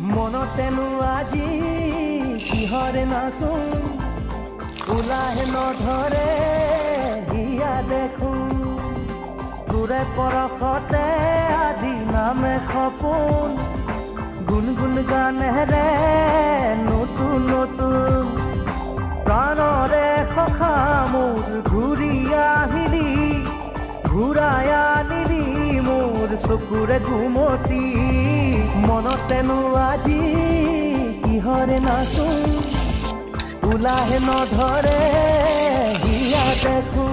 মনতেনো আজি কিহৰে নাচো ওলাহে নধৰে হিয়া দেখো তোৰে পৰশতে আজি নামে সপোন গুনগুন গানেৰে নতুন নতুন প্ৰাণৰে সখা মোৰ ঘূৰি আহিলি ঘূৰাই আনিলি মোৰ চকুৰে ঘুমতি মনতেনো আজি কিহৰে নাচো ওলাহে নধৰে হিয়া দেখো